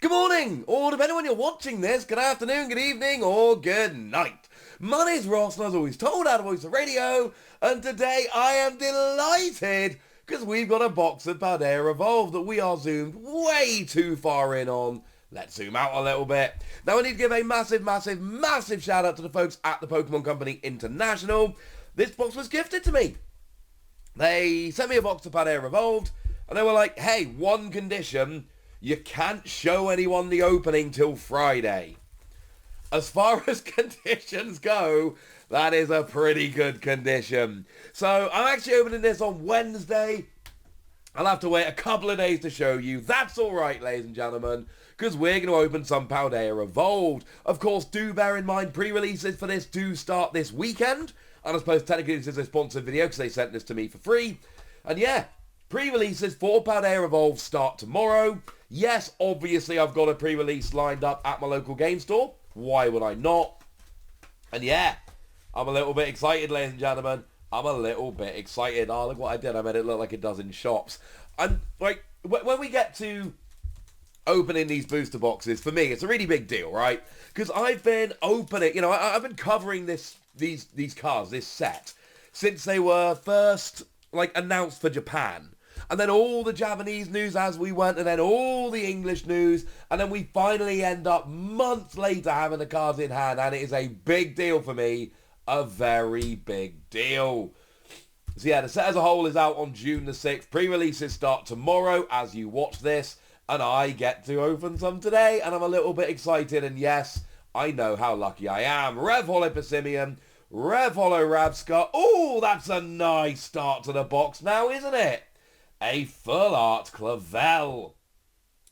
Good morning, or depending when you're watching this, good afternoon, good evening, or good night. My name's Ross, and as always told out of Voice of Radio, and today I am delighted because we've got a box of Paldea Evolved that we are zoomed way too far in on. Let's zoom out a little bit. Now I need to give a massive shout out to the folks at the Pokemon Company International. This box was gifted to me. They sent me a box of Paldea Evolved, and they were like, hey, one condition: you can't show anyone the opening till Friday. As far as conditions go, that is a pretty good condition. So I'm actually opening this on Wednesday. I'll have to wait a couple of days to show you. That's alright, ladies and gentlemen, because we're going to open some Paldea Evolved. Of course, do bear in mind, pre-releases for this do start this weekend. And I suppose technically this is a sponsored video because they sent this to me for free. And yeah, pre-releases for Paldea Evolved start tomorrow. Yes, obviously I've got a pre-release lined up at my local game store. Why would I not? And yeah, I'm a little bit excited, ladies and gentlemen. I'm a little bit excited. Oh, look what I did. I made it look like it does in shops. And like, when we get to opening these booster boxes, for me, it's a really big deal, right? Because I've been opening, I've been covering these cards, this set, since they were first announced for Japan. And then all the Japanese news as we went, and then all the English news, and then we finally end up months later having the cards in hand, and it is a big deal for me, a very big deal. So yeah, the set as a whole is out on June the 6th. Pre-releases start tomorrow as you watch this, and I get to open some today, and I'm a little bit excited, and yes, I know how lucky I am. Rev Holo Persimmon, Rev Holo Rabscar. Oh, that's a nice start to the box now, isn't it? A full art Clavel.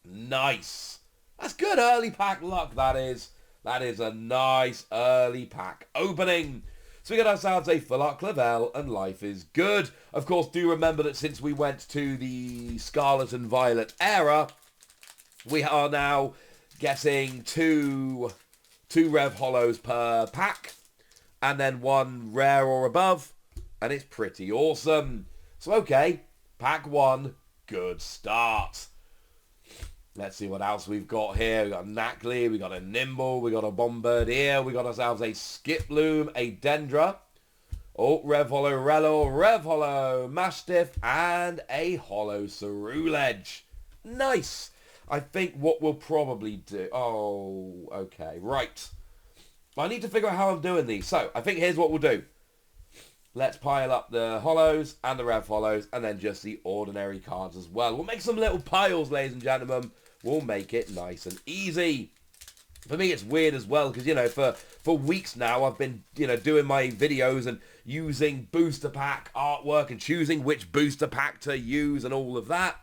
Nice. That's good early pack luck, that is. That is a nice early pack opening. So we got ourselves a full art Clavel, and life is good. Of course, do remember that since we went to the Scarlet and Violet era, we are now getting two Rev Holos per pack, and then one rare or above, and it's pretty awesome. So okay, pack one, good start. Let's see what else we've got here. We've got a Knackley, we got a Nimble, we got a Bombardier, we got ourselves a Skiploom, a Dendra. Oh, Rev Holo Relo, Rev Holo Mastiff, and a Holo Ceruledge. Nice. I think what we'll probably do... Oh, okay, right. I need to figure out how I'm doing these. So, I think here's what we'll do. Let's pile up the Holos and the Rev Holos, and then just the ordinary cards as well. We'll make some little piles, ladies and gentlemen. We'll make it nice and easy. For me, it's weird as well, because, for weeks now, I've been, doing my videos and using booster pack artwork and choosing which booster pack to use and all of that.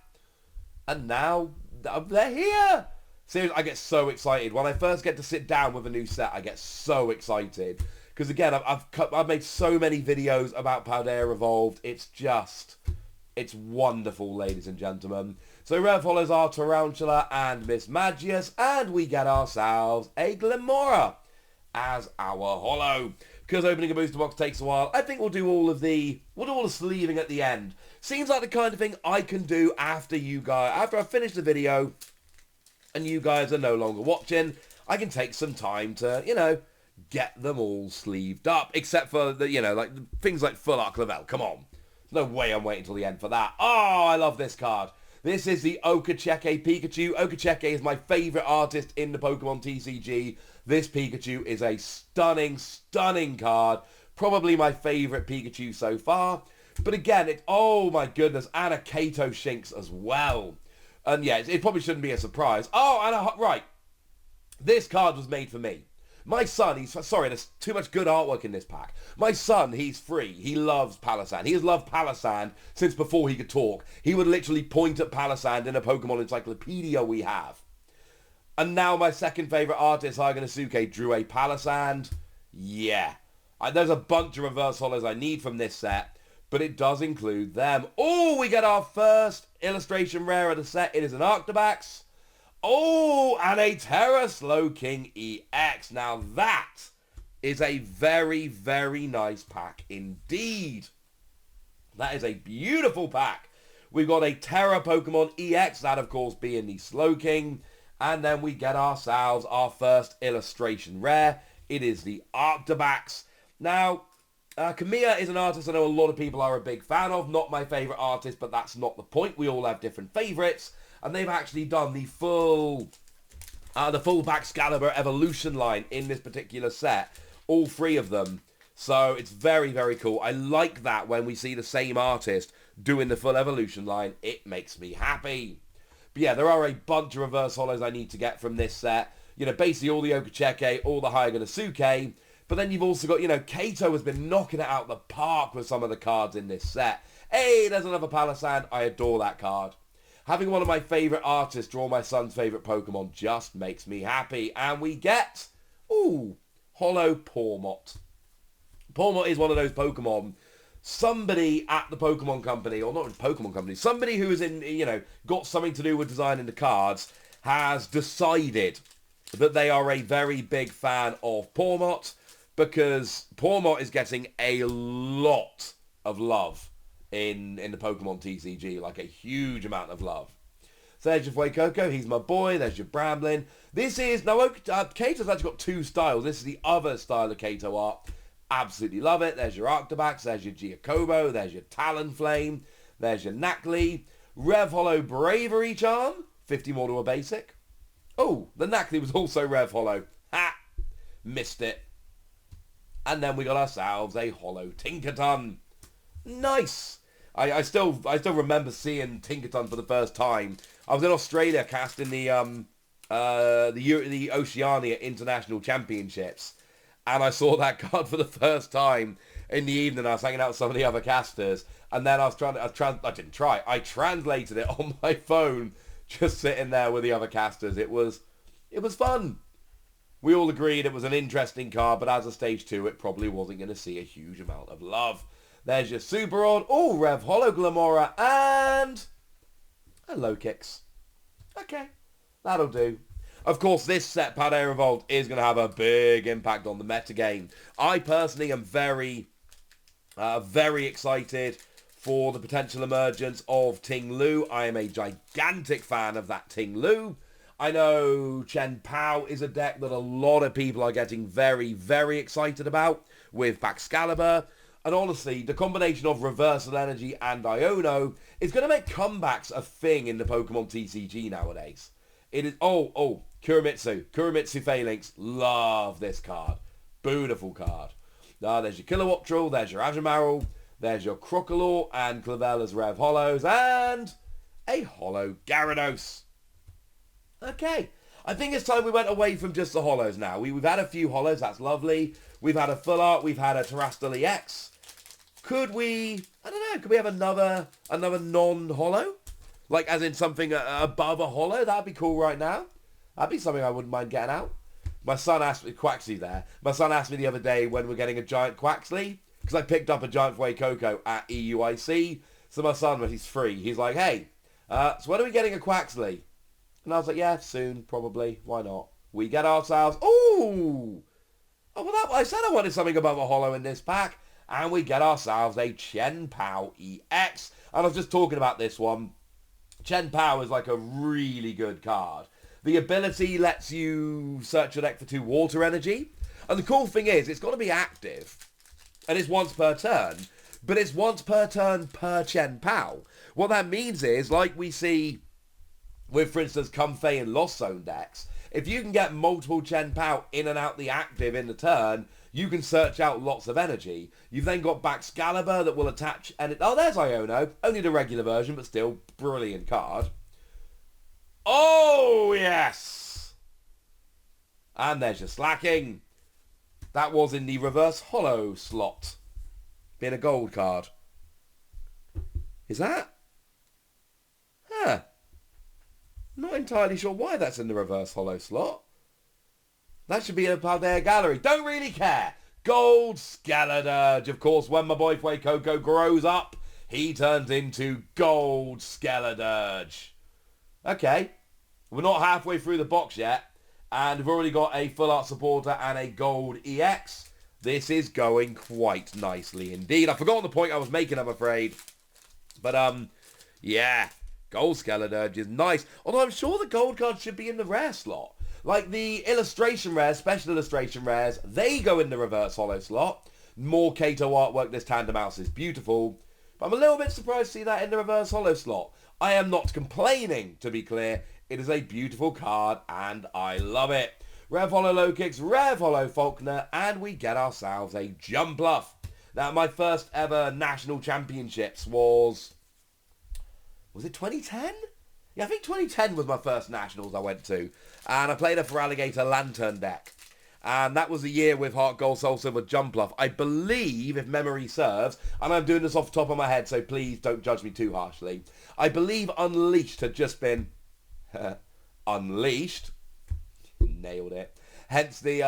And now, they're here. Seriously, I get so excited. When I first get to sit down with a new set, I get so excited. Because again, I've made so many videos about Paldea Evolved. It's wonderful, ladies and gentlemen. So Rev follows our Tarantula and Miss Magius, and we get ourselves a Glimora as our holo. Because opening a booster box takes a while, I think we'll do all the sleeving at the end. Seems like the kind of thing I can do after I finish the video, and you guys are no longer watching. I can take some time to, get them all sleeved up, except for the, things like Full Art Clavel. Come on. There's no way I'm waiting till the end for that. Oh, I love this card. This is the Okacheke Pikachu. Okacheke is my favorite artist in the Pokemon TCG. This Pikachu is a stunning card. Probably my favorite Pikachu so far. But again, oh my goodness, and a Kato Shinx as well. And yeah, it probably shouldn't be a surprise. Oh, and right. This card was made for me. My son, there's too much good artwork in this pack. My son, he's free. He loves Palossand. He has loved Palossand since before he could talk. He would literally point at Palossand in a Pokemon encyclopedia we have. And now my second favourite artist, Haganasuke, drew a Palossand. Yeah. There's a bunch of reverse holos I need from this set, but it does include them. Oh, we get our first illustration rare of the set. It is an Arctobax. Oh, and a Terra Slowking EX. Now that is a very, very nice pack indeed. That is a beautiful pack. We've got a Terra Pokemon EX, that of course being the Slowking. And then we get ourselves our first illustration rare. It is the Arctobax. Now, Kamiya is an artist I know a lot of people are a big fan of. Not my favourite artist, but that's not the point. We all have different favourites. And they've actually done the full Baxcalibur evolution line in this particular set. All three of them. So it's very, very cool. I like that when we see the same artist doing the full evolution line. It makes me happy. But yeah, there are a bunch of reverse holos I need to get from this set. You know, basically all the Okacheke, all the Hyaganosuke. But then you've also got, you know, Kato has been knocking it out of the park with some of the cards in this set. Hey, there's another Palisand. I adore that card. Having one of my favourite artists draw my son's favourite Pokemon just makes me happy. And we get, Holo Pawmot. Pawmot is one of those Pokemon, somebody at the Pokemon Company, or not Pokemon Company, somebody who is in, you know, got something to do with designing the cards, has decided that they are a very big fan of Pawmot, because Pawmot is getting a lot of love in the Pokemon TCG, like a huge amount of love. So there's your Fuecoco, he's my boy, there's your Bramblin. This is, now Kato's actually got two styles, this is the other style of Kato art. Absolutely love it. There's your Arctobax, there's your Giacomo, there's your Talonflame, there's your Nacli, Rev Holo Bravery Charm, 50 more to a basic. Oh, the Nacli was also Rev Holo. Ha! Missed it. And then we got ourselves a Holo Tinkaton. Nice. I still remember seeing Tinkaton for the first time. I was in Australia casting the Oceania International Championships. And I saw that card for the first time in the evening. I was hanging out with some of the other casters. And then I translated it on my phone, just sitting there with the other casters. It was fun. We all agreed it was an interesting card, but as a stage 2, it probably wasn't going to see a huge amount of love. There's your Superon, Rev Holo Glamora, and a Low Kicks. Okay, that'll do. Of course, this set, Paldea Revolt, is going to have a big impact on the metagame. I personally am very excited for the potential emergence of Ting-Lu. I am a gigantic fan of that Ting-Lu. I know Chien-Pao is a deck that a lot of people are getting very, very excited about with Baxcalibur. And honestly, the combination of Reversal Energy and Iono is going to make comebacks a thing in the Pokemon TCG nowadays. It is, Kurimitsu Phalanx, love this card. Beautiful card. There's your Kilowattrel, there's your Ajamaril, there's your Crocodile and Clavella's Rev Holos, and a Holo Gyarados. Okay, I think it's time we went away from just the Holos now. We've had a few Holos, that's lovely. We've had a Full Art, we've had a Terastal EX. Could we have another non-Holo? Like, as in something above a Holo? That'd be cool right now. That'd be something I wouldn't mind getting out. My son asked me, Quaxley there. My son asked me the other day when we're getting a giant Quaxley, because I picked up a giant Fuecoco at EUIC. So my son, when he's free, he's like, hey, so when are we getting a Quaxley? And I was like, yeah, soon, probably. Why not? We get ourselves, I said I wanted something above a Holo in this pack. And we get ourselves a Chien-Pao EX. And I was just talking about this one. Chien-Pao is like a really good card. The ability lets you search your deck for 2 water energy. And the cool thing is, it's got to be active. And it's once per turn. But it's once per turn per Chien-Pao. What that means is, like we see with, for instance, Comfey and Lost Zone decks, if you can get multiple Chien-Pao in and out the active in the turn, you can search out lots of energy. You've then got Baxcalibur that will attach... there's Iono. Only the regular version, but still brilliant card. Oh, yes! And there's your Slacking. That was in the reverse holo slot. Being a gold card. Is that? Huh. Not entirely sure why that's in the reverse holo slot. That should be in a Paldea gallery. Don't really care. Gold Skeledirge. Of course, when my boy Fuecoco grows up, he turns into Gold Skeledirge. Okay. We're not halfway through the box yet. And we've already got a Full Art Supporter and a Gold EX. This is going quite nicely indeed. I've forgotten the point I was making, I'm afraid. But, yeah. Gold Skeledirge is nice. Although I'm sure the gold cards should be in the rare slot. Like the illustration rares, special illustration rares, they go in the reverse holo slot. More Kato artwork, this Tandem Mouse is beautiful. But I'm a little bit surprised to see that in the reverse holo slot. I am not complaining, to be clear. It is a beautiful card and I love it. Rev Holo Low Kicks, Rev Holo Faulkner, and we get ourselves a Jumpluff. Now, my first ever national championships was it 2010? Yeah, I think 2010 was my first nationals I went to. And I played a Feraligatr Lantern deck. And that was the year with Heart Gold Soul Silver Jumpluff. I believe, if memory serves, and I'm doing this off the top of my head, so please don't judge me too harshly. I believe Unleashed had just been unleashed. Nailed it. Hence the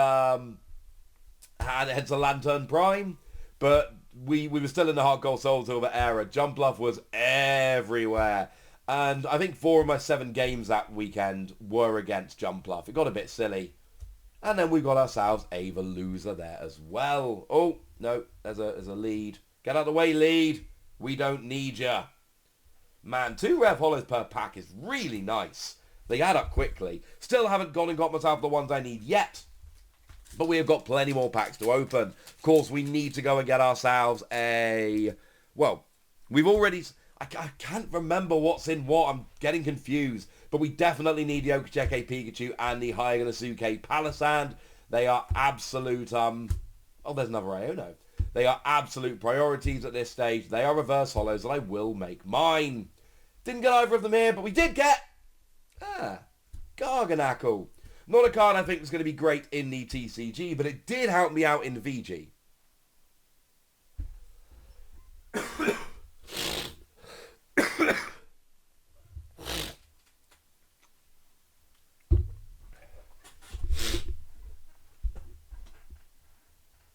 Lantern Prime. But we were still in the Heart Gold Soul Silver era. Jumpluff was everywhere. And I think 4 of my 7 games that weekend were against Jumpluff. It got a bit silly. And then we got ourselves a Veluza there as well. Oh, no, there's a lead. Get out of the way, lead. We don't need ya. Man, 2 Rev Holos per pack is really nice. They add up quickly. Still haven't gone and got myself the ones I need yet. But we have got plenty more packs to open. Of course, we need to go and get ourselves a... Well, we've already... I can't remember what's in what. I'm getting confused. But we definitely need the Okacheke Pikachu and the Hyaganosuke Palisand. They are absolute... Oh, there's another Iono. They are absolute priorities at this stage. They are reverse holos, and I will make mine. Didn't get either of them here, but we did get... Garganackle. Not a card I think is going to be great in the TCG, but it did help me out in the VG.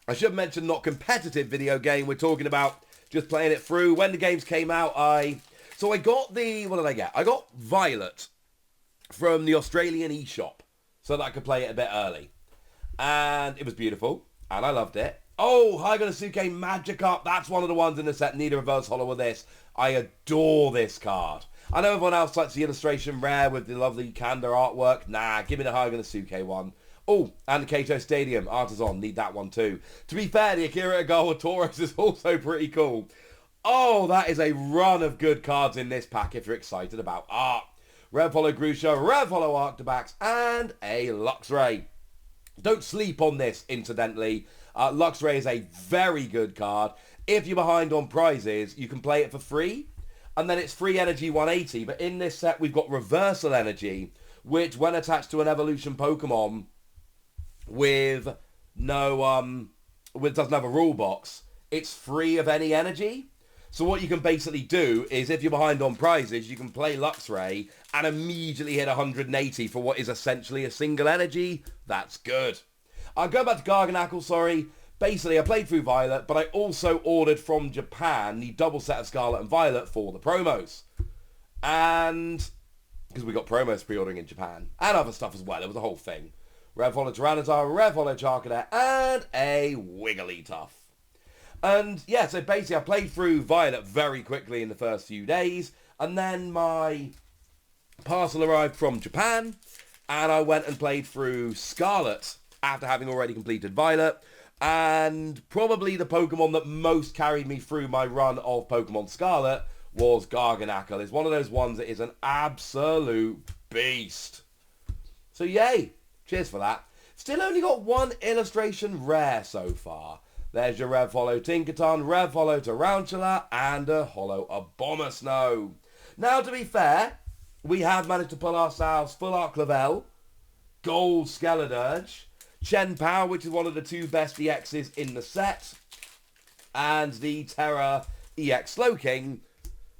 I should mention not competitive video game. We're talking about just playing it through. When the games came out, I got the... What did I get? I got Violet from the Australian eShop so that I could play it a bit early. And it was beautiful. And I loved it. Oh, Hyaganosuke Magikarp. That's one of the ones in the set. Need a reverse holo with this. I adore this card. I know everyone else likes the illustration rare with the lovely Kanda artwork. Nah, give me the Hyaganosuke one. Oh, and the Kato Stadium Artisan. Need that one too. To be fair, the Akira Agawa Taurus is also pretty cool. Oh, that is a run of good cards in this pack if you're excited about art. Rev Holo Grusha, Rev Holo Arctobax, and a Luxray. Don't sleep on this, incidentally. Luxray is a very good card. If you're behind on prizes, you can play it for free. And then it's free energy 180. But in this set, we've got reversal energy, which when attached to an evolution Pokemon with no, doesn't have a rule box, it's free of any energy. So what you can basically do is, if you're behind on prizes, you can play Luxray and immediately hit 180 for what is essentially a single energy. That's good. I'll go back to Garganackle, sorry. Basically, I played through Violet, but I also ordered from Japan the double set of Scarlet and Violet for the promos. And... because we got promos pre-ordering in Japan. And other stuff as well. It was a whole thing. Rev Holo Tyranitar, Rev Holo Charcadet, and a Wigglytuff. And yeah, so basically I played through Violet very quickly in the first few days. And then my parcel arrived from Japan. And I went and played through Scarlet after having already completed Violet. And probably the Pokemon that most carried me through my run of Pokemon Scarlet was Garganackle. It's one of those ones that is an absolute beast. So yay. Cheers for that. Still only got one illustration rare so far. There's your Rev Holo Tinkaton, Rev Holo Tarantula, and a Holo Abomasnow. Now, to be fair, we have managed to pull ourselves Full Art Clavel, Gold Skeledirge, Chien-Pao, which is one of the 2 best EXs in the set, and the Terra EX Slowking.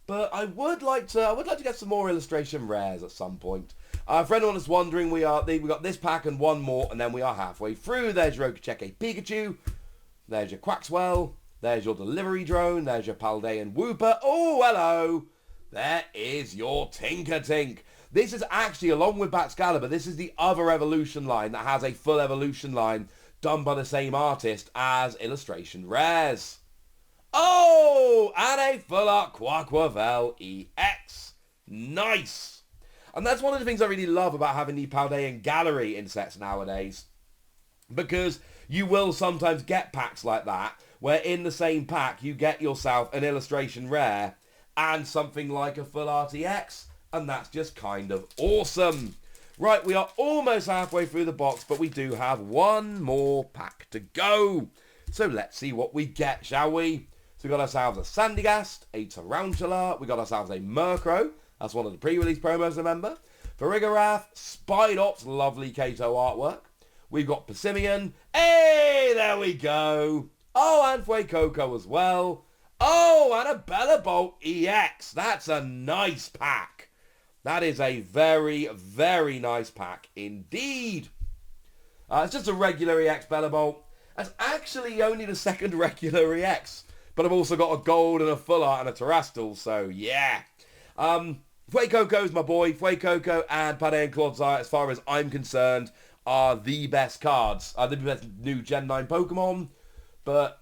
But I would like to get some more illustration rares at some point. For anyone that's wondering, we got this pack and one more, and then we are halfway through. There's your Okacheke Pikachu. There's your Quaxwell. There's your Delivery Drone. There's your Paldean Wooper. Oh, hello. There is your Tinkertink. This is actually, along with Baxcalibur, this is the other evolution line that has a full evolution line done by the same artist as illustration rares. Oh, and a Full Art Quaquavel EX. Nice! And that's one of the things I really love about having the Paldean gallery in sets nowadays. Because you will sometimes get packs like that, where in the same pack you get yourself an illustration rare and something like a full RTX, and that's just kind of awesome. Right, we are almost halfway through the box, but we do have one more pack to go. So let's see what we get, shall we? So we got ourselves a Sandygast, a Tarantula, we got ourselves a Murkrow, that's one of the pre-release promos, remember? Farigarath, Spidops, lovely Kato artwork. We've got Persimmon, hey, there we go. Oh, and Fuecoco as well. Oh, and a Bellabolt EX, that's a nice pack. That is a very, very nice pack indeed. It's just a regular EX Bellabolt. That's actually only the second regular EX. But I've also got a gold and a full art and a Terrastal, so yeah. Fuecoco's my boy. Fuecoco and Paldea and Clodsire, as far as I'm concerned, are the best cards. The best new Gen 9 Pokemon. But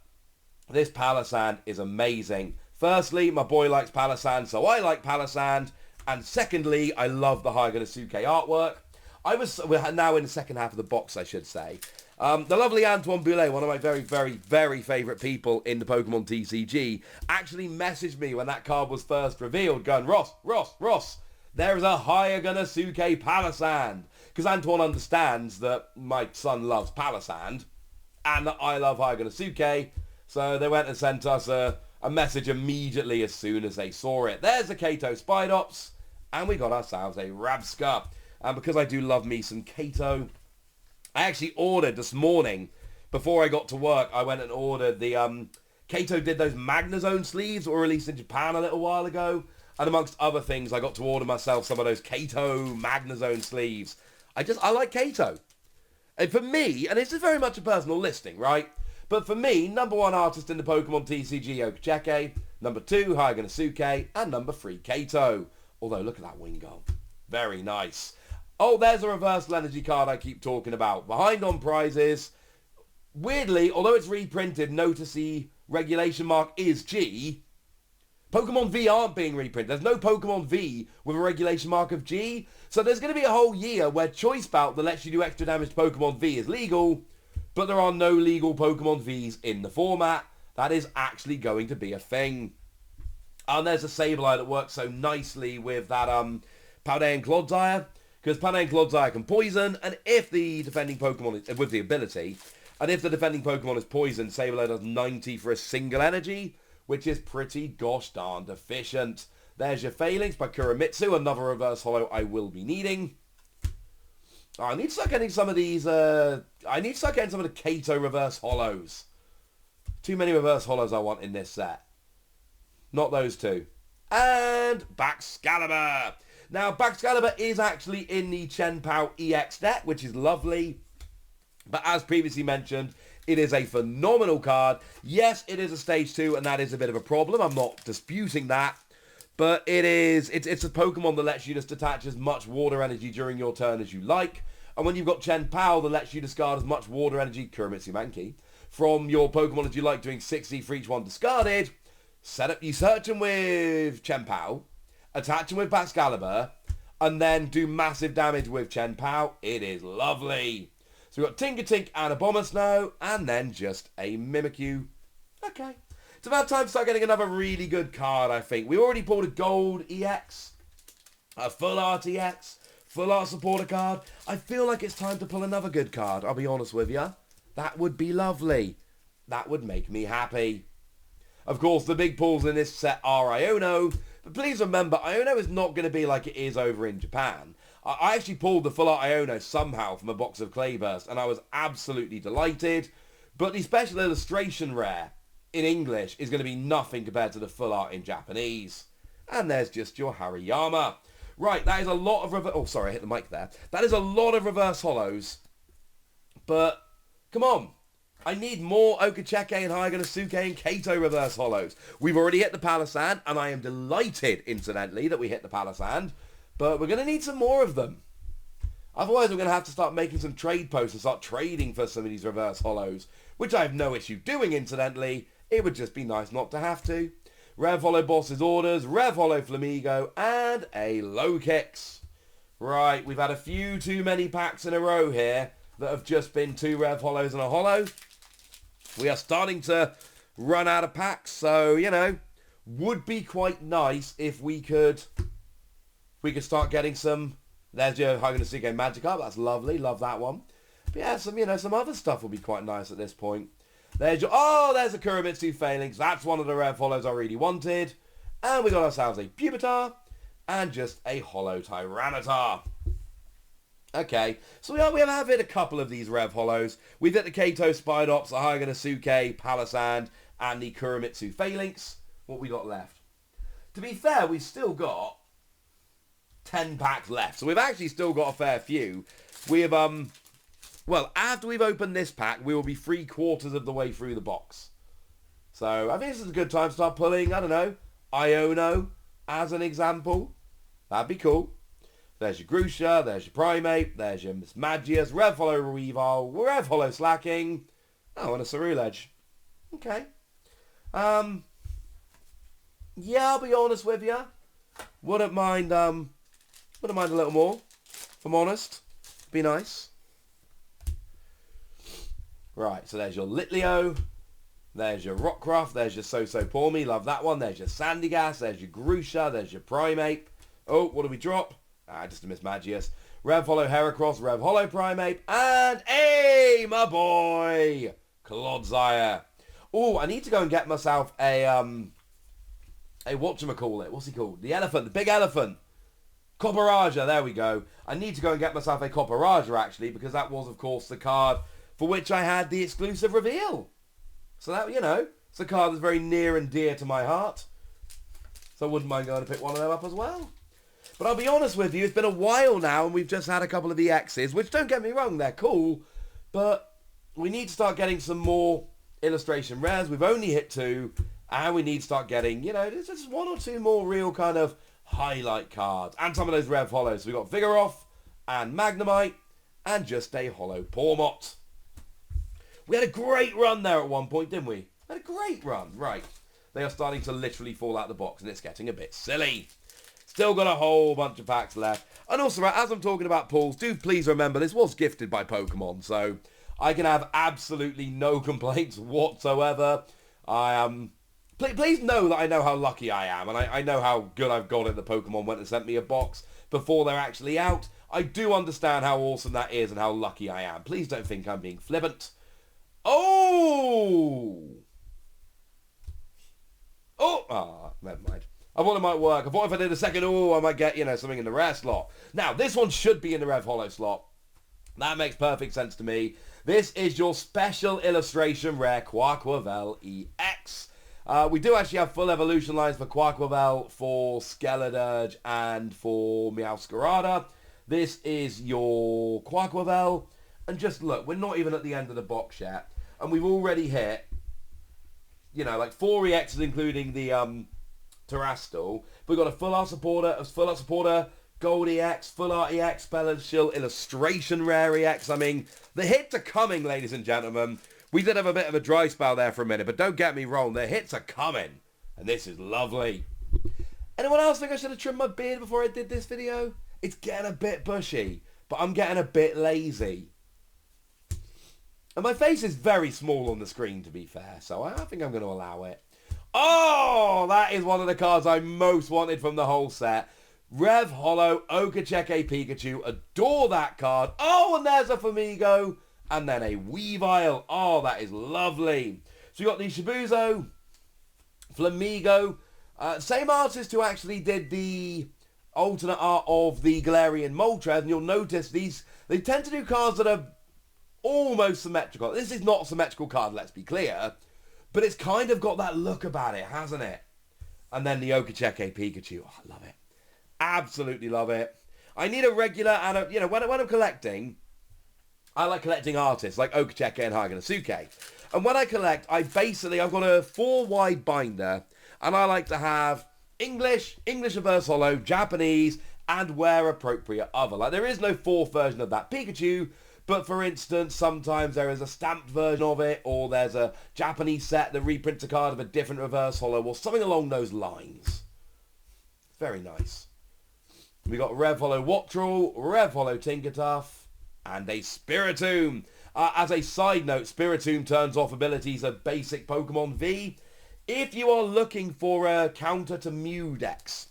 this Palossand is amazing. Firstly, my boy likes Palossand, so I like Palossand. And secondly, I love the Hyganasuke artwork. We're now in the second half of the box, I should say. The lovely Antoine Boulet, one of my very, very, very favourite people in the Pokemon TCG, actually messaged me when that card was first revealed, going, Ross, there is a Hyganasuke Palossand. Because Antoine understands that my son loves Palossand, and that I love Hyganasuke, so they went and sent us a message immediately as soon as they saw it. There's a Kato Spidops, and we got ourselves a Rabsca. And because I do love me some Kato, I actually ordered this morning, before I got to work, I went and ordered the, Kato did those Magnezone sleeves that were released in Japan a little while ago. And amongst other things, I got to order myself some of those Kato Magnezone sleeves. I like Kato. And for me, and this is very much a personal listing, right? But for me, number 1 artist in the Pokemon TCG, Okacheke. Number 2, Hyganasuke. And number 3, Kato. Although, look at that Wingull. Very nice. Oh, there's a reversal energy card I keep talking about. Behind on prizes. Weirdly, although it's reprinted, notice the regulation mark is G. Pokemon V aren't being reprinted. There's no Pokemon V with a regulation mark of G. So there's going to be a whole year where Choice Bout that lets you do extra damage to Pokemon V is legal, but there are no legal Pokemon Vs in the format. That is actually going to be a thing. And there's a Sableye that works so nicely with that Paldea and Clodsire, because Paldea and Clodsire can poison, and if the defending Pokemon is with the ability, and if the defending Pokemon is poisoned, Sableye does 90 for a single energy, which is pretty gosh darned efficient. There's your Phalanx by Kuramitsu, another reverse holo I will be needing. Oh, I need to start getting some of these, I need to start getting some of the Kato reverse holos. Too many reverse holos I want in this set. Not those two. And Baxcalibur. Now, Baxcalibur is actually in the Chien-Pao EX deck, which is lovely. But as previously mentioned, it is a phenomenal card. Yes, it is a stage 2, and that is a bit of a problem. I'm not disputing that. But it's a Pokemon that lets you just attach as much water energy during your turn as you like. And when you've got Chien-Pao that lets you discard as much water energy, Kuramitsu Mankey, from your Pokemon as you like, doing 60 for each one discarded, you search them with Chien-Pao, attach them with Baxcalibur, and then do massive damage with Chien-Pao. It is lovely. So we've got Tinkertink and a Abomasnow, and then just a Mimikyu. Okay. It's about time to start getting another really good card, I think. We already pulled a Gold EX, a Full Art EX, Full Art Supporter card. I feel like it's time to pull another good card, I'll be honest with you. That would be lovely. That would make me happy. Of course, the big pulls in this set are Iono, but please remember, Iono is not going to be like it is over in Japan. I actually pulled the Full Art Iono somehow from a box of Clayburst, and I was absolutely delighted. But the special illustration rare in English is going to be nothing compared to the Full Art in Japanese. And there's just your Hariyama. Right, that is a lot of oh, sorry, I hit the mic there. That is a lot of reverse holos. But, come on. I need more Okacheke and Hyganasuke and Kato reverse holos. We've already hit the Palossand, and I am delighted, incidentally, that we hit the Palossand. But we're going to need some more of them. Otherwise, we're going to have to start making some trade posts and start trading for some of these reverse holos, which I have no issue doing, incidentally. It would just be nice not to have to. Rev Holo Boss's Orders, Rev Holo Flamigo, and a Low Kicks. Right, we've had a few too many packs in a row here that have just been 2 Rev Holos and a Holo. We are starting to run out of packs, so, you know, would be quite nice if we could start getting some. There's your Haganosuke Magikarp, that's lovely, love that one. But yeah, some other stuff will be quite nice at this point. There's a Kurimitsu Phalanx, that's one of the Rev Holos I really wanted. And we got ourselves a Pupitar and just a Holo Tyranitar. Okay, so we have hit a couple of these Rev Holos. We've hit the Kato Spidops, the Haganosuke, Palisand, and the Kurimitsu Phalanx. What we got left? To be fair, we've still got 10 packs left. So we've actually still got a fair few. We have, well, after we've opened this pack, we will be 3/4 of the way through the box. So I think this is a good time to start pulling, I don't know, Iono as an example. That'd be cool. There's your Grusha, there's your Primeape, there's your Miss Magius, Rev Holo Weavile, Rev Holo Slacking. Oh, and a Ceruledge. Okay. Yeah, I'll be honest with you. Wouldn't mind a little more, if I'm honest. Be nice. Right, so there's your Litleo, there's your Rockruff, there's your So-So-Pormy, love that one. There's your Sandygast, there's your Grusha, there's your Primeape. Oh, what do we drop? Just a Miss Magius. Rev Holo Heracross, Rev Holo Primeape, and hey, my boy, Clodsire. Oh, I need to go and get myself a whatchamacallit, what's he called? The elephant, the big elephant. Copperaja, there we go. I need to go and get myself a Copperaja, actually, because that was, of course, the card for which I had the exclusive reveal. So that, you know, it's a card that's very near and dear to my heart. So I wouldn't mind going to pick one of them up as well. But I'll be honest with you, it's been a while now, and we've just had a couple of EXs, which, don't get me wrong, they're cool, but we need to start getting some more illustration rares. We've only hit 2, and we need to start getting, you know, there's just 1 or 2 more real kind of highlight cards. And some of those Rev Holos. So we've got Vigoroth and Magnemite and just a Holo Pawmot. We had a great run there at one point, didn't we? We had a great run. Right. They are starting to literally fall out the box, and it's getting a bit silly. Still got a whole bunch of packs left. And also, as I'm talking about pulls, do please remember this was gifted by Pokemon, so I can have absolutely no complaints whatsoever. Please know that I know how lucky I am, and I know how good I've got it that Pokemon went and sent me a box before they're actually out. I do understand how awesome that is and how lucky I am. Please don't think I'm being flippant. Oh! Never mind. I thought it might work. I thought if I did a second, I might get, you know, something in the rare slot. Now, this one should be in the Rev Holo slot. That makes perfect sense to me. This is your special illustration rare Quaquavel EX. We do actually have full evolution lines for Quaquavel, for Skeledirge, and for Meowscarada. This is your Quaquavel. And just look, we're not even at the end of the box yet. And we've already hit, you know, like 4 EXs, including the Terrastal. We've got a Full Art Supporter, Gold EX, Full Art EX, Spell and Shield, Illustration Rare EX. I mean, the hits are coming, ladies and gentlemen. We did have a bit of a dry spell there for a minute, but don't get me wrong, the hits are coming. And this is lovely. Anyone else think I should have trimmed my beard before I did this video? It's getting a bit bushy, but I'm getting a bit lazy. And my face is very small on the screen, to be fair, so I think I'm going to allow it. Oh, that is one of the cards I most wanted from the whole set. Rev Holo Okacheke Pikachu. Adore that card. Oh, and there's a Flamigo. And then a Weavile. Oh, that is lovely. So you got the Shibuzo, Flamigo. Same artist who actually did the alternate art of the Galarian Moltres. And you'll notice they tend to do cards that are almost symmetrical. This is not a symmetrical card, let's be clear. But it's kind of got that look about it, hasn't it? And then the Okacheke Pikachu. Oh, I love it. Absolutely love it. I need a regular, and you know, when I'm collecting, I like collecting artists like Okacheke and Haganosuke. And when I collect, I've got a 4-wide binder, and I like to have English Reverse Holo, Japanese, and where appropriate other. Like, there is no 4th version of that Pikachu, But for instance, sometimes there is a stamped version of it, or there's a Japanese set that reprints a card of a different reverse holo, or something along those lines. Very nice. We got Rev Holo Wattrel, Rev Holo Tinkertuff, and a Spiritomb. As a side note, Spiritomb turns off abilities of basic Pokemon V. If you are looking for a counter to Mew decks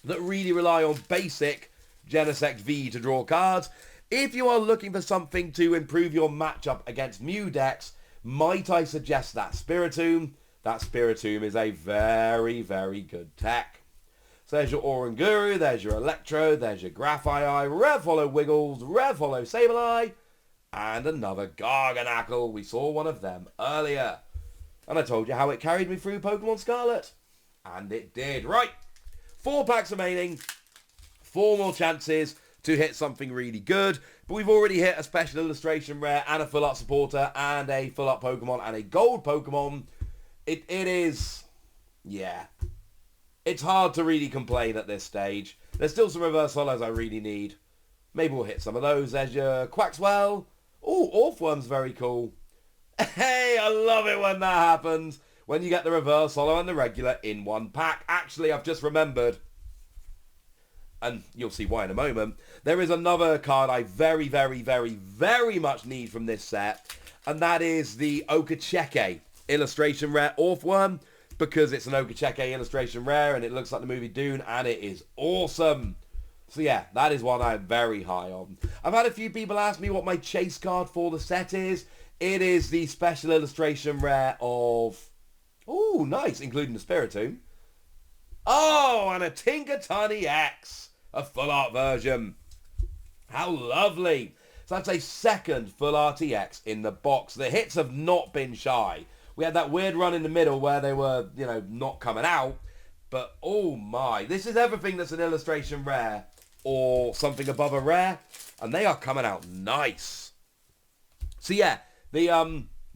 that really rely on basic Genesect V to draw cards, if you are looking for something to improve your matchup against Mew decks, might I suggest that Spiritomb? That Spiritomb is a very, very good tech. So there's your Oranguru, there's your Electro, there's your Graphite, Rev Holo Wiggles, Rev Holo Sableye, and another Garganacl. We saw one of them earlier. And I told you how it carried me through Pokemon Scarlet. And it did. Right. 4 packs remaining. 4 more chances to hit something really good. But we've already hit a special illustration rare and a full art supporter and a full art Pokemon and a gold Pokemon. It is... yeah. It's hard to really complain at this stage. There's still some reverse holos I really need. Maybe we'll hit some of those. There's your Quaxwell. Oh, Orthworm's very cool. Hey, I love it when that happens. When you get the reverse holo and the regular in one pack. Actually, I've just remembered, and you'll see why in a moment, there is another card I very, very, very, very much need from this set, and that is the Okacheke illustration rare Orthworm, because it's an Okacheke illustration rare, and it looks like the movie Dune, and it is awesome. So yeah, that is one I'm very high on. I've had a few people ask me what my chase card for the set is. It is the special illustration rare of... oh, nice, including the Spiritomb. Oh, and a Tinkertun X, a full art version. How lovely. So that's a second full art EX in the box. The hits have not been shy. We had that weird run in the middle where they were, you know, not coming out. But, oh my, this is everything that's an illustration rare or something above a rare. And they are coming out nice. So yeah, the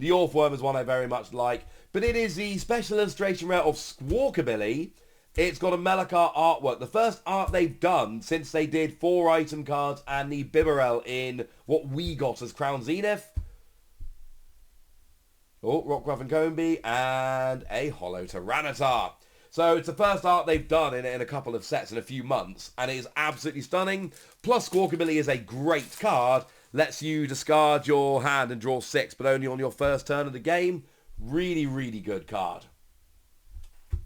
Orthworm is one I very much like. But it is the special illustration rare of Squawkabilly. It's got a Melakar artwork. The first art they've done since they did 4 item cards and the Bibarel in what we got as Crown Zenith. Oh, Rockruff and Combee, and a Holo Tyranitar. So it's the first art they've done in a couple of sets in a few months, and it is absolutely stunning. Plus, Squawkabilly is a great card. Lets you discard your hand and draw 6, but only on your first turn of the game. Really, really good card.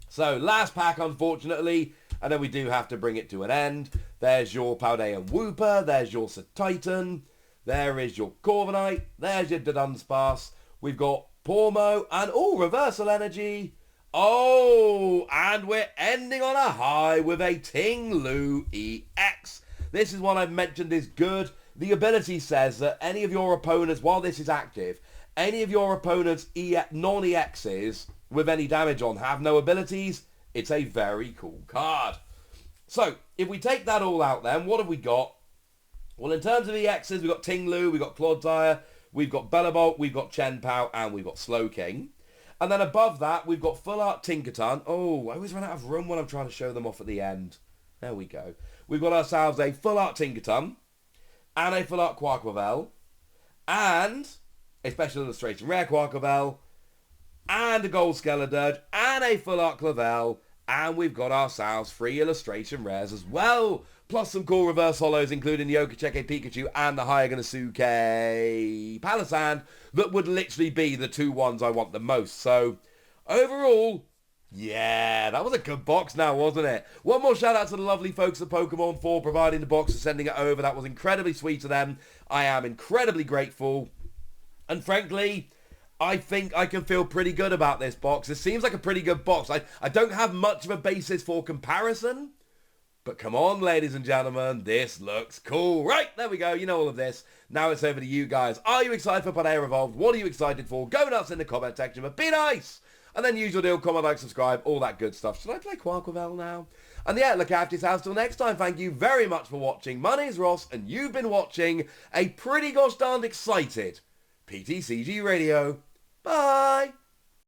So, last pack, unfortunately, and then we do have to bring it to an end. There's your Paldea Wooper, there's your Titan, there is your Corviknight, there's your Dunsparce. We've got Pormo, and Reversal Energy. Oh, and we're ending on a high with a Ting-Lu EX. This is one I've mentioned is good. The ability says that any of your opponents, while this is active, any of your opponents' non-EXs with any damage on have no abilities. It's a very cool card. So, if we take that all out then, what have we got? Well, in terms of EXs, we've got Ting-Lu, we've got Clodsire, we've got Bellibolt, we've got Chien-Pao, and we've got Slowking. And then above that, we've got Full Art Tinkertun. Oh, I always run out of room when I'm trying to show them off at the end. There we go. We've got ourselves a Full Art Tinkertun, and a Full Art Quaquavel, and a Special Illustration Rare Quaquavel, and a Gold Skeledirge, and a Full Art Clavel, and we've got ourselves 3 illustration rares as well, plus some cool reverse holos, including the Okacheke Pikachu and the Hyaganosuke Palisand, that would literally be the 2 ones I want the most. So, overall, yeah, that was a good box now, wasn't it? One more shout out to the lovely folks at Pokemon for providing the box and sending it over. That was incredibly sweet of them. I am incredibly grateful. And frankly, I think I can feel pretty good about this box. It seems like a pretty good box. I don't have much of a basis for comparison. But come on, ladies and gentlemen, this looks cool. Right, there we go. You know all of this. Now it's over to you guys. Are you excited for Paldea Evolved? What are you excited for? Go nuts in the comment section, but be nice. And then usual deal, comment, like, subscribe, all that good stuff. Should I play Quaquavel now? And yeah, look after yourselves till next time. Thank you very much for watching. My name's Ross, and you've been watching a pretty gosh darned excited PTCG Radio. Bye.